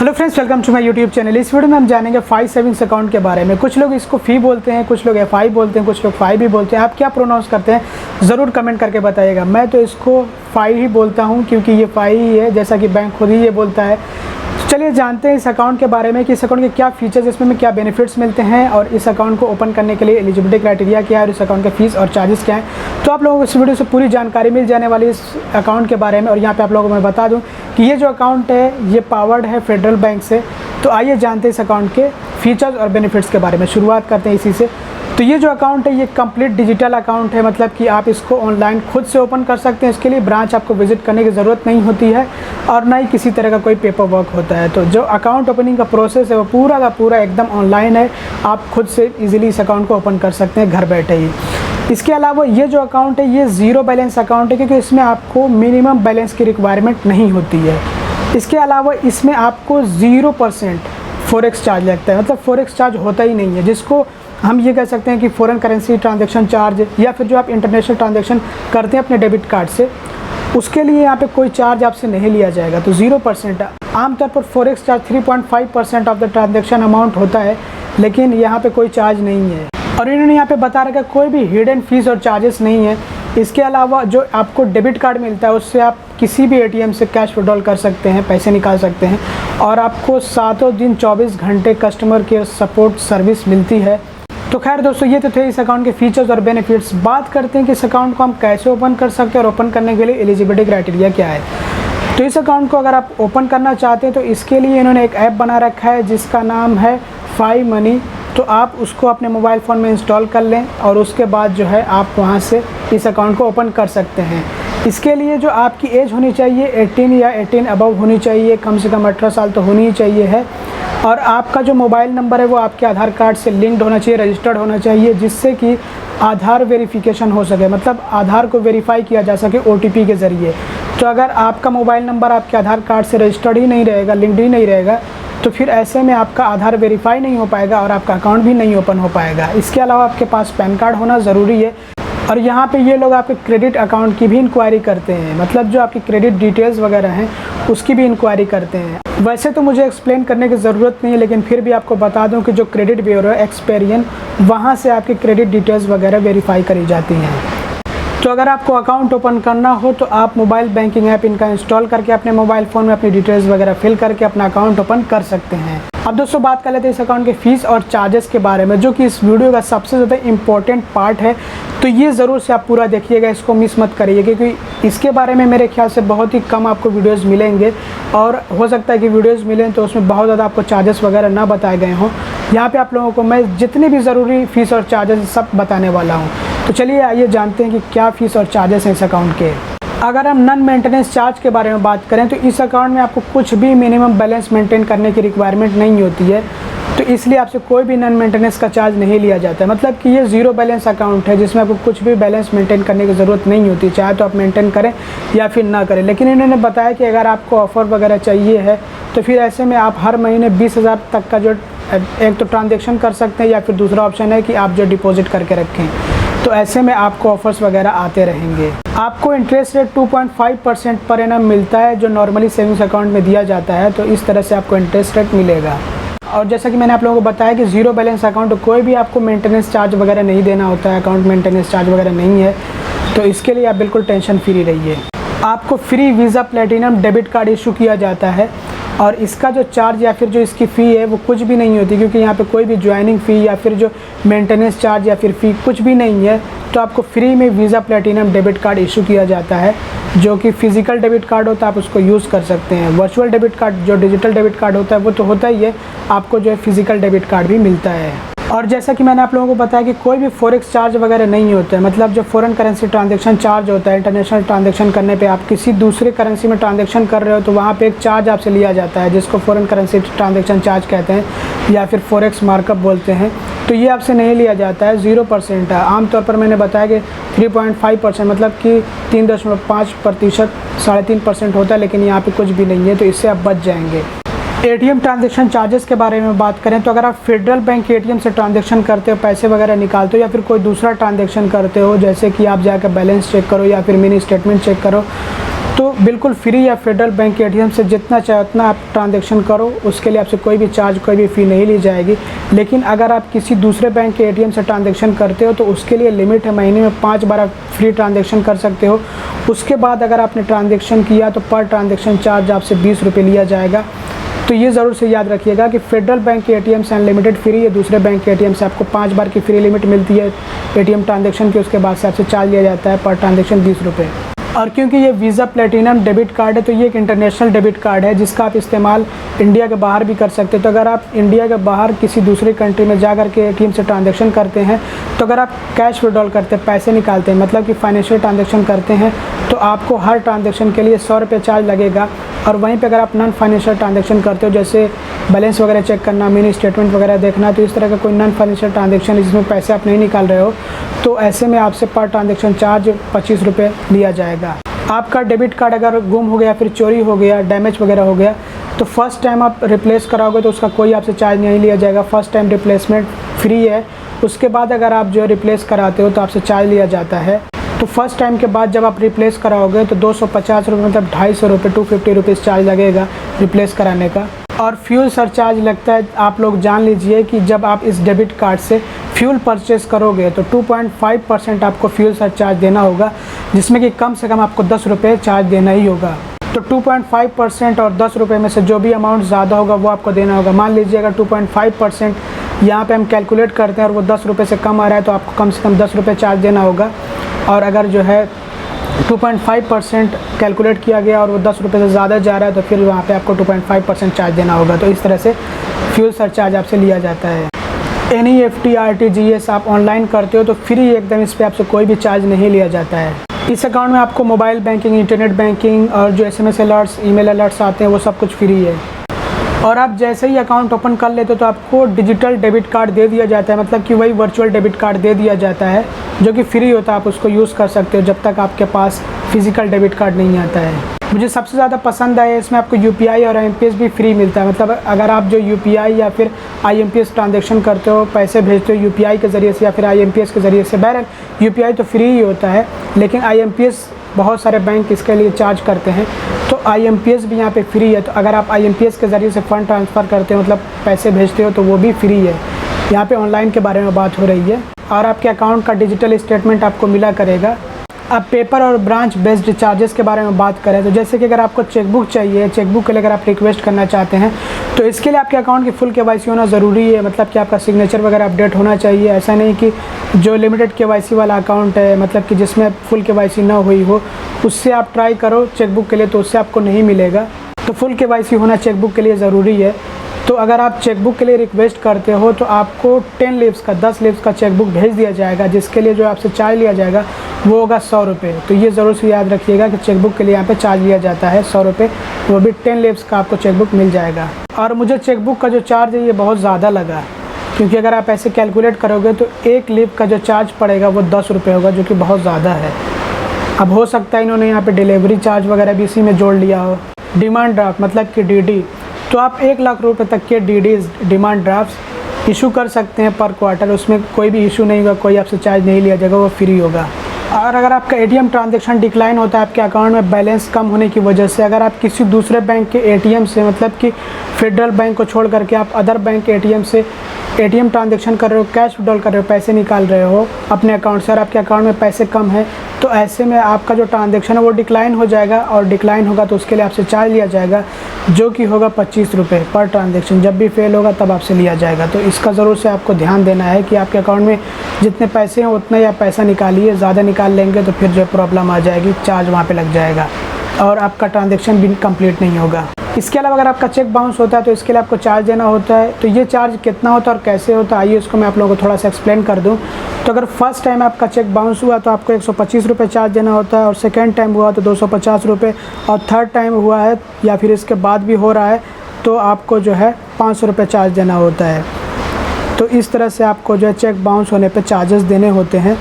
Hello friends, welcome to my YouTube channel. इस video में हम जानेंगे फाई सेविंग्स अकाउंट के बारे में। कुछ लोग इसको फ़ी बोलते हैं, कुछ लोग एफआई बोलते हैं, कुछ लोग फाई भी बोलते हैं। आप क्या प्रोनाउंस करते हैं ज़रूर कमेंट करके बताइएगा। मैं तो इसको फाई ही बोलता हूं क्योंकि ये फाई ही है, जैसा कि बैंक खुद ही ये बोलता है। तो चलिए जानते हैं इस अकाउंट के बारे में कि इस अकाउंट के क्या फीचर्स, इसमें में क्या बेनिफिट्स मिलते हैं और इस अकाउंट को ओपन करने के लिए एलिजिबिलिटी क्राइटेरिया क्या है और इस अकाउंट के फीस और चार्जेस क्या हैं। तो आप लोगों को इस वीडियो से पूरी जानकारी मिल जाने वाली इस अकाउंट के बारे में। और यहाँ पे आप लोगों को मैं बता दूं कि ये जो अकाउंट है ये पावर्ड है फेडरल बैंक से। तो आइए जानते हैं इस अकाउंट के फीचर्स और बेनिफिट्स के बारे में। शुरुआत करते हैं इसी से। तो ये जो अकाउंट है ये कंप्लीट डिजिटल अकाउंट है, मतलब कि आप इसको ऑनलाइन खुद से ओपन कर सकते हैं। इसके लिए ब्रांच आपको विजिट करने की ज़रूरत नहीं होती है और ना ही किसी तरह का कोई पेपर वर्क होता है। तो जो अकाउंट ओपनिंग का प्रोसेस है वो पूरा का पूरा एकदम ऑनलाइन है। आप खुद से इजीली इस अकाउंट को ओपन कर सकते हैं घर बैठे ही। इसके अलावा ये जो अकाउंट है ये ज़ीरो बैलेंस अकाउंट है, क्योंकि इसमें आपको मिनिमम बैलेंस की रिक्वायरमेंट नहीं होती है। इसके अलावा इसमें आपको 0% फॉरेक्स चार्ज लगता है, मतलब फॉरेक्स चार्ज होता ही नहीं है, जिसको हम ये कह सकते हैं कि फॉरेन करेंसी ट्रांजैक्शन चार्ज या फिर जो आप इंटरनेशनल ट्रांजैक्शन करते हैं अपने डेबिट कार्ड से, उसके लिए यहाँ पे कोई चार्ज आपसे नहीं लिया जाएगा। तो 0%। आमतौर पर forex charge 3.5% of the transaction amount होता है, लेकिन यहाँ पे कोई चार्ज नहीं है। और इन्होंने यहाँ पे बता रखा है कोई भी हिडन फीस और चार्जेस नहीं है। इसके अलावा जो आपको डेबिट कार्ड मिलता है उससे आप किसी भी एटीएम से कैश विड्रॉल कर सकते हैं, पैसे निकाल सकते हैं। और आपको 7 दिन 24 घंटे कस्टमर केयर सपोर्ट सर्विस मिलती है। तो खैर दोस्तों, ये तो थे इस अकाउंट के फीचर्स और बेनिफिट्स। बात करते हैं कि इस अकाउंट को हम कैसे ओपन कर सकते हैं और ओपन करने के लिए एलिजिबिलिटी क्राइटेरिया क्या है। तो इस अकाउंट को अगर आप ओपन करना चाहते हैं तो इसके लिए इन्होंने एक ऐप बना रखा है जिसका नाम है फाई मनी। तो आप उसको अपने मोबाइल फ़ोन में इंस्टॉल कर लें और उसके बाद जो है आप वहाँ से इस अकाउंट को ओपन कर सकते हैं। इसके लिए जो आपकी एज होनी चाहिए 18 या 18 अबव होनी चाहिए, कम से कम 18 साल तो होनी ही चाहिए है। और आपका जो मोबाइल नंबर है वो आपके आधार कार्ड से लिंक्ड होना चाहिए, रजिस्टर्ड होना चाहिए, जिससे कि आधार वेरिफिकेशन हो सके, मतलब आधार को वेरीफाई किया जा सके OTP के ज़रिए। तो अगर आपका मोबाइल नंबर आपके आधार कार्ड से रजिस्टर्ड ही नहीं रहेगा, लिंक्ड ही नहीं रहेगा, तो फिर ऐसे में आपका आधार वेरीफाई नहीं हो पाएगा और आपका अकाउंट भी नहीं ओपन हो पाएगा। इसके अलावा आपके पास पैन कार्ड होना ज़रूरी है। और यहाँ पे ये लोग आपके क्रेडिट अकाउंट की भी इंक्वायरी करते हैं, मतलब जो आपकी क्रेडिट डिटेल्स वगैरह हैं उसकी भी इंक्वायरी करते हैं। वैसे तो मुझे एक्सप्लेन करने की ज़रूरत नहीं है, लेकिन फिर भी आपको बता दूं कि जो क्रेडिट ब्यूरो है एक्सपेरियन, वहाँ से आपकी क्रेडिट डिटेल्स वगैरह वेरीफाई करी जाती हैं। तो अगर आपको अकाउंट ओपन करना हो तो आप मोबाइल बैंकिंग ऐप इनका इंस्टॉल करके अपने मोबाइल फ़ोन में अपनी डिटेल्स वगैरह फिल करके अपना अकाउंट ओपन कर सकते हैं। अब दोस्तों बात कर लेते हैं इस अकाउंट के फ़ीस और चार्जेस के बारे में, जो कि इस वीडियो का सबसे ज़्यादा इम्पोर्टेंट पार्ट है। तो ये ज़रूर से आप पूरा देखिएगा, इसको मिस मत करिए, क्योंकि इसके बारे में मेरे ख्याल से बहुत ही कम आपको वीडियोज़ मिलेंगे और हो सकता है कि वीडियोज़ मिलें तो उसमें बहुत ज़्यादा आपको चार्जेस वगैरह ना बताए गए हों। यहाँ पर आप लोगों को मैं जितने भी ज़रूरी फ़ीस और चार्जेस सब बताने वाला हूँ। तो चलिए आइए जानते हैं कि क्या फ़ीस और चार्जेस हैं इस अकाउंट के। अगर हम नॉन मेंटेनेंस चार्ज के बारे में बात करें तो इस अकाउंट में आपको कुछ भी मिनिमम बैलेंस मेंटेन करने की रिक्वायरमेंट नहीं होती है। तो इसलिए आपसे कोई भी नॉन मेंटेनेंस का चार्ज नहीं लिया जाता है, मतलब कि ये ज़ीरो बैलेंस अकाउंट है जिसमें आपको कुछ भी बैलेंस मेंटेन करने की ज़रूरत नहीं होती, चाहे तो आप मेंटेन करें या फिर ना करें। लेकिन इन्होंने बताया कि अगर आपको ऑफ़र वगैरह चाहिए है तो फिर ऐसे में आप हर महीने 20,000 तक का जो एक तो ट्रांजेक्शन कर सकते हैं, या फिर दूसरा ऑप्शन है कि आप जो डिपॉजिट करके रखें। तो ऐसे में आपको ऑफ़र्स वगैरह आते रहेंगे। आपको इंटरेस्ट रेट 2.5% पर एनम मिलता है, जो नॉर्मली सेविंग्स अकाउंट में दिया जाता है। तो इस तरह से आपको इंटरेस्ट रेट मिलेगा। और जैसा कि मैंने आप लोगों को बताया कि ज़ीरो बैलेंस अकाउंट, तो कोई भी आपको मेंटेनेंस चार्ज वगैरह नहीं देना होता है, अकाउंट मेंटेनेंस चार्ज वगैरह नहीं है। तो इसके लिए आप बिल्कुल टेंशन फ्री रहिए। आपको free visa platinum debit card issue किया जाता है और इसका जो चार्ज या फिर जो इसकी फ़ी है वो कुछ भी नहीं होती, क्योंकि यहाँ पे कोई भी ज्वाइनिंग फ़ी या फिर जो मेंटेनेंस चार्ज या फिर फ़ी कुछ भी नहीं है। तो आपको फ्री में visa platinum debit card issue किया जाता है, जो कि फ़िज़िकल डेबिट कार्ड होता है, आप उसको यूज़ कर सकते हैं। वर्चुअल डेबिट कार्ड जो डिजिटल डेबिट कार्ड होता है वो तो होता ही है, आपको जो है फ़िज़िकल डेबिट कार्ड भी मिलता है। और जैसा कि मैंने आप लोगों को बताया कि कोई भी फॉरेक्स चार्ज वगैरह नहीं होता है, मतलब जो फॉरेन करेंसी ट्रांजैक्शन चार्ज होता है, इंटरनेशनल ट्रांजैक्शन करने पे आप किसी दूसरे करेंसी में ट्रांजैक्शन कर रहे हो तो वहाँ पे एक चार्ज आपसे लिया जाता है, जिसको फॉरेन करेंसी ट्रांजैक्शन चार्ज कहते हैं या फिर फॉरेक्स मार्कअप बोलते हैं। तो ये आपसे नहीं लिया जाता है, 0% है। आमतौर पर मैंने बताया कि 3.5%, मतलब कि 3.5%, 3.5% होता है, लेकिन यहाँ पे कुछ भी नहीं है, तो इससे आप बच जाएंगे। एटीएम ट्रांजैक्शन चार्जेस के बारे में बात करें तो अगर आप फेडरल बैंक के एटीएम से ट्रांजैक्शन करते हो, पैसे वगैरह निकालते हो या फिर कोई दूसरा ट्रांजैक्शन करते हो, जैसे कि आप जाकर बैलेंस चेक करो या फिर मिनी स्टेटमेंट चेक करो, तो बिल्कुल फ्री है। फेडरल बैंक के एटीएम से जितना चाहे उतना आप ट्रांजैक्शन करो, उसके लिए आपसे कोई भी चार्ज, कोई भी फ़ी नहीं ली जाएगी। लेकिन अगर आप किसी दूसरे बैंक के एटीएम से ट्रांजैक्शन करते हो तो उसके लिए लिमिट है, महीने में 5 बार आप फ्री ट्रांजैक्शन कर सकते हो। उसके बाद अगर आपने ट्रांजैक्शन किया तो पर ट्रांजैक्शन चार्ज आपसे 20 रुपये लिया जाएगा। तो ये ज़रूर से याद रखिएगा कि फेडरल बैंक के एटीएम से अनलिमिटेड फ्री है, दूसरे बैंक के एटीएम से आपको 5 बार की फ्री लिमिट मिलती है एटीएम ट्रांजैक्शन की। उसके बाद से आपसे चार्ज लिया जाता है पर ट्रांजैक्शन 20 रुपये। और क्योंकि ये वीज़ा प्लेटिनम डेबिट कार्ड है तो ये एक इंटरनेशनल डेबिट कार्ड है जिसका आप इस्तेमाल इंडिया के बाहर भी कर सकते हो। तो अगर आप इंडिया के बाहर किसी दूसरी कंट्री में जा कर के एटीएम से ट्रांजैक्शन करते हैं, तो अगर आप कैश विड्रॉल करते हैं, पैसे निकालते हैं, मतलब कि फाइनेंशियल ट्रांजैक्शन करते हैं, तो आपको हर ट्रांजैक्शन के लिए 100 रुपये चार्ज लगेगा। और वहीं पे अगर आप नॉन फाइनेंशियल ट्रांजैक्शन करते हो, जैसे बैलेंस वगैरह चेक करना, मिनी स्टेटमेंट वगैरह देखना, तो इस तरह का कोई नॉन फाइनेंशियल ट्रांजैक्शन जिसमें पैसे आप नहीं निकाल रहे हो, तो ऐसे में आपसे पर ट्रांजैक्शन चार्ज 25 रुपये लिया जाएगा। आपका डेबिट कार्ड अगर गुम हो गया, फिर चोरी हो गया, डैमेज वगैरह हो गया, तो फर्स्ट टाइम आप रिप्लेस कराओगे तो उसका कोई आपसे चार्ज नहीं लिया जाएगा। फर्स्ट टाइम रिप्लेसमेंट फ्री है। उसके बाद अगर आप जो रिप्लेस कराते हो तो आपसे चार्ज लिया जाता है। तो फर्स्ट टाइम के बाद जब आप रिप्लेस कराओगे तो 250 रुपये, मतलब 250 रुपये, 250 रुपीज़ चार्ज लगेगा रिप्लेस कराने का। और फ्यूल सरचार्ज लगता है। आप लोग जान लीजिए कि जब आप इस डेबिट कार्ड से फ्यूल परचेस करोगे तो 2.5% आपको फ्यूल सरचार्ज देना होगा, जिसमें कि कम से कम आपको 10 रुपये चार्ज देना ही होगा। तो 2.5% और 10 रुपये में से जो भी अमाउंट ज़्यादा होगा वो आपको देना होगा। मान लीजिए अगर 2.5% यहाँ पे हम कैलकुलेट करते हैं और वो 10 रुपये से कम आ रहा है तो आपको कम से कम 10 रुपये चार्ज देना होगा। और अगर जो है 2.5% कैलकुलेट किया गया और वो 10 रुपये से ज़्यादा जा रहा है तो फिर वहाँ पे आपको 2.5% चार्ज देना होगा। तो इस तरह से फ्यूल सरचार्ज आपसे लिया जाता है। NEFT RTGS आप ऑनलाइन करते हो तो फ्री एकदम, इस पर आपसे कोई भी चार्ज नहीं लिया जाता है। इस अकाउंट में आपको मोबाइल बैंकिंग, इंटरनेट बैंकिंग और जो SMS अलर्ट्स, ईमेल अलर्ट्स आते हैं वो सब कुछ फ्री है। और आप जैसे ही अकाउंट ओपन कर लेते हो तो आपको डिजिटल डेबिट कार्ड दे दिया जाता है, मतलब कि वही वर्चुअल डेबिट कार्ड दे दिया जाता है जो कि फ्री होता है। आप उसको यूज़ कर सकते हो जब तक आपके पास फिजिकल डेबिट कार्ड नहीं आता है। मुझे सबसे ज़्यादा पसंद आया इसमें आपको UPI और IMPS भी फ्री मिलता है। मतलब अगर आप जो UPI या फिर IMPS ट्रांजैक्शन करते हो, पैसे भेजते हो UPI के ज़रिए से या फिर IMPS के ज़रिए से, बहरहाल UPI तो फ्री ही होता है, लेकिन IMPS बहुत सारे बैंक इसके लिए चार्ज करते हैं, तो IMPS भी यहाँ पे फ्री है। तो अगर आप IMPS के ज़रिए से फ़ंड ट्रांसफ़र करते हो, मतलब पैसे भेजते हो, तो वो भी फ्री है। यहाँ पे ऑनलाइन के बारे में बात हो रही है। और आपके अकाउंट का डिजिटल स्टेटमेंट आपको मिला करेगा। अब पेपर और ब्रांच बेस्ड चार्जेस के बारे में बात करें तो जैसे कि अगर आपको चेकबुक चाहिए, चेकबुक के लिए अगर आप रिक्वेस्ट करना चाहते हैं तो इसके लिए आपके अकाउंट की फुल KYC होना ज़रूरी है। मतलब कि आपका सिग्नेचर वगैरह अपडेट होना चाहिए। ऐसा नहीं कि जो लिमिटेड KYC वाला अकाउंट है, मतलब कि जिसमें फुल KYC ना हुई हो, उससे आप ट्राई करो चेकबुक के लिए, तो उससे आपको नहीं मिलेगा। तो फुल KYC होना चेकबुक के लिए ज़रूरी है। तो अगर आप चेकबुक के लिए रिक्वेस्ट करते हो तो आपको 10 लीव्स का चेकबुक भेज दिया जाएगा, जिसके लिए जो आपसे चार्ज लिया जाएगा वो होगा 100 रुपये। तो ये ज़रूर से याद रखिएगा कि चेकबुक के लिए यहाँ पे चार्ज लिया जाता है 100 रुपये, वो भी 10 लीव्स का आपको चेकबुक मिल जाएगा। और मुझे चेकबुक का जो चार्ज है ये बहुत ज़्यादा लगा, क्योंकि अगर आप ऐसे कैलकुलेट करोगे तो एक लीव का जो चार्ज पड़ेगा वो 10 रुपये होगा, जो कि बहुत ज़्यादा है। अब हो सकता है इन्होंने यहाँ पर डिलीवरी चार्ज वगैरह भी इसी में जोड़ लिया हो। डिमांड ड्राफ्ट मतलब कि DD, तो आप 1 लाख रुपए तक के DDs, डिमांड ड्राफ्ट इशू कर सकते हैं पर क्वार्टर। उसमें कोई भी इशू नहीं होगा, कोई आपसे चार्ज नहीं लिया जाएगा, वो फ्री होगा। और अगर आपका ATM ट्रांजैक्शन डिक्लाइन होता है आपके अकाउंट में बैलेंस कम होने की वजह से, अगर आप किसी दूसरे बैंक के ATM से, मतलब कि फेडरल बैंक को छोड़ करके आप अदर बैंक के ATM से ATM ट्रांजैक्शन कर रहे हो, कैश विड्रॉल कर रहे हो, पैसे निकाल रहे हो अपने अकाउंट से और आपके अकाउंट में पैसे कम है, तो ऐसे में आपका जो ट्रांजैक्शन है वो डिक्लाइन हो जाएगा। और डिक्लाइन होगा तो उसके लिए आपसे चार्ज लिया जाएगा, जो कि होगा 25 रुपये पर ट्रांजैक्शन। जब भी फेल होगा तब आपसे लिया जाएगा। तो इसका ज़रूर से आपको ध्यान देना है कि आपके अकाउंट में जितने पैसे हैं उतना ही आप पैसा निकालिए। ज़्यादा निकाल लेंगे तो फिर जो प्रॉब्लम आ जाएगी, चार्ज वहाँ पे लग जाएगा और आपका ट्रांजैक्शन भी कंप्लीट नहीं होगा। इसके अलावा अगर आपका चेक बाउंस होता है तो इसके लिए आपको चार्ज देना होता है। तो ये चार्ज कितना होता है और कैसे होता है, आइए इसको मैं आप लोगों को थोड़ा सा एक्सप्लेन कर दूं। तो अगर फर्स्ट टाइम आपका चेक बाउंस हुआ तो आपको 125 रुपये चार्ज देना होता है, और सेकेंड टाइम हुआ तो 250 रुपये, और थर्ड टाइम हुआ है या फिर इसके बाद भी हो रहा है तो आपको जो है 500 रुपये चार्ज देना होता है। तो इस तरह से आपको जो है चेक बाउंस होने पर चार्जेस देने होते हैं।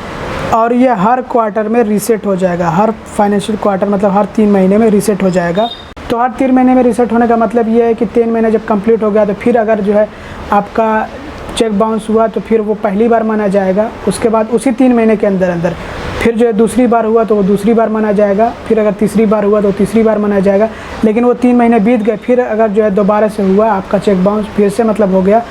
और ये हर क्वार्टर में रीसेट हो जाएगा, हर फाइनेंशियल क्वार्टर मतलब हर 3 महीने में रीसेट हो जाएगा। तो हर 3 महीने में रीसेट होने का मतलब ये है कि 3 महीने जब कंप्लीट हो गया तो फिर अगर जो है आपका चेक बाउंस हुआ तो फिर वो पहली बार माना जाएगा। उसके बाद उसी 3 महीने के अंदर अंदर फिर जो है दूसरी बार हुआ तो वो दूसरी बार माना जाएगा, फिर अगर तीसरी बार हुआ तो तीसरी बार माना जाएगा। लेकिन वो 3 महीने बीत गए, फिर अगर जो है दोबारा से हुआ आपका चेक बाउंस, फिर से मतलब हो गया,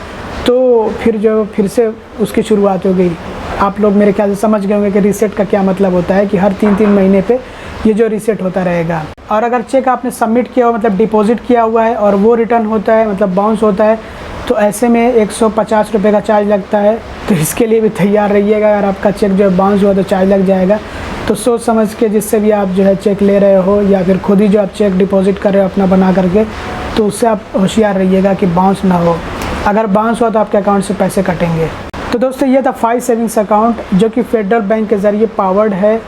तो फिर जो फिर से उसकी शुरुआत हो गई। आप लोग मेरे ख्याल से समझ गए होंगे कि रीसेट का क्या मतलब होता है, कि हर 3-3 महीने पे ये जो रीसेट होता रहेगा। और अगर चेक आपने सबमिट किया हो, मतलब डिपॉजिट किया हुआ है और वो रिटर्न होता है, मतलब बाउंस होता है, तो ऐसे में 150 रुपये का चार्ज लगता है। तो इसके लिए भी तैयार रहिएगा, अगर आपका चेक जो है बाउंस हुआ तो चार्ज लग जाएगा। तो सोच समझ के जिससे भी आप जो है चेक ले रहे हो, या फिर खुद ही जो आप चेक डिपॉजिट कर रहे हो अपना बना करके, तो उससे आप होशियार रहिएगा कि बाउंस ना हो। अगर बाउंस हुआ तो आपके अकाउंट से पैसे कटेंगे। तो दोस्तों ये था 5 सेविंग्स अकाउंट, जो कि फेडरल बैंक के ज़रिए पावर्ड है।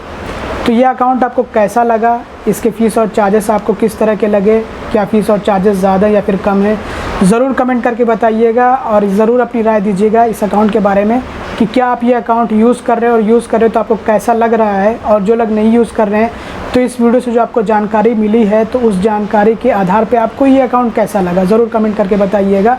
तो ये अकाउंट आपको कैसा लगा, इसके फ़ीस और चार्जेस आपको किस तरह के लगे, क्या फ़ीस और चार्जेस ज़्यादा या फिर कम है, ज़रूर कमेंट करके बताइएगा। और ज़रूर अपनी राय दीजिएगा इस अकाउंट के बारे में, कि क्या आप ये अकाउंट यूज़ कर रहे हो, और यूज़ कर रहे हो तो आपको कैसा लग रहा है। और जो लोग नहीं यूज़ कर रहे हैं, तो इस वीडियो से जो आपको जानकारी मिली है, तो उस जानकारी के आधार पर आपको ये अकाउंट कैसा लगा, ज़रूर कमेंट करके बताइएगा।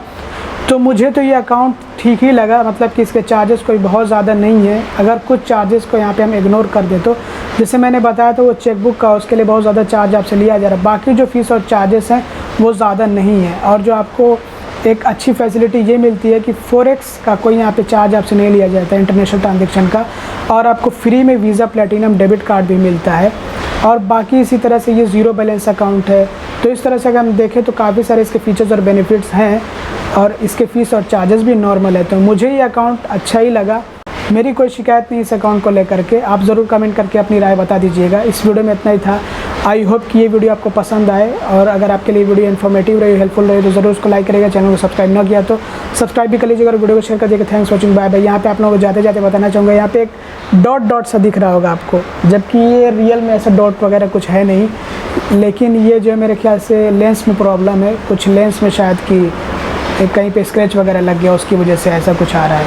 तो मुझे तो ये अकाउंट ठीक ही लगा, मतलब कि इसके चार्जेस कोई बहुत ज़्यादा नहीं है। अगर कुछ चार्जेस को यहाँ पे हम इग्नोर कर दे, तो जैसे मैंने बताया तो वो चेकबुक का, उसके लिए बहुत ज़्यादा चार्ज आपसे लिया जा रहा है। बाकी जो फ़ीस और चार्जेस हैं वो ज़्यादा नहीं है। और जो आपको एक अच्छी फैसिलिटी ये मिलती है कि फॉरेक्स का कोई यहाँ पे चार्ज आपसे नहीं लिया जाता है, इंटरनेशनल ट्रांजेक्शन का। और आपको फ्री में वीज़ा प्लेटिनम डेबिट कार्ड भी मिलता है। और बाकी इसी तरह से ये ज़ीरो बैलेंस अकाउंट है। तो इस तरह से अगर हम देखें तो काफ़ी सारे इसके फीचर्स और बेनिफिट्स हैं, और इसके फ़ीस और चार्जेस भी नॉर्मल है। तो मुझे ये अकाउंट अच्छा ही लगा, मेरी कोई शिकायत नहीं इस अकाउंट को लेकर के। आप ज़रूर कमेंट करके अपनी राय बता दीजिएगा। इस वीडियो में इतना ही था। आई होप कि ये वीडियो आपको पसंद आए, और अगर आपके लिए वीडियो इन्फॉर्मेटिव रही, हेल्पफुल रही, तो ज़रूर उसको लाइक करिएगा। चैनल को सब्सक्राइब ना किया तो सब्सक्राइब भी कर लीजिएगा, और वीडियो को शेयर कर दीजिएगा। Thanks watching, bye bye. यहाँ पे आप लोगों को जाते जाते बताना चाहूँगा, यहाँ पे एक डॉट सा दिख रहा होगा आपको, जबकि ये रियल में ऐसा डॉट वगैरह कुछ है नहीं, लेकिन ये जो है मेरे ख्याल से लेंस में प्रॉब्लम है, कुछ लेंस में शायद कि कहीं पे स्क्रैच वगैरह लग गया, उसकी वजह से ऐसा कुछ आ रहा है।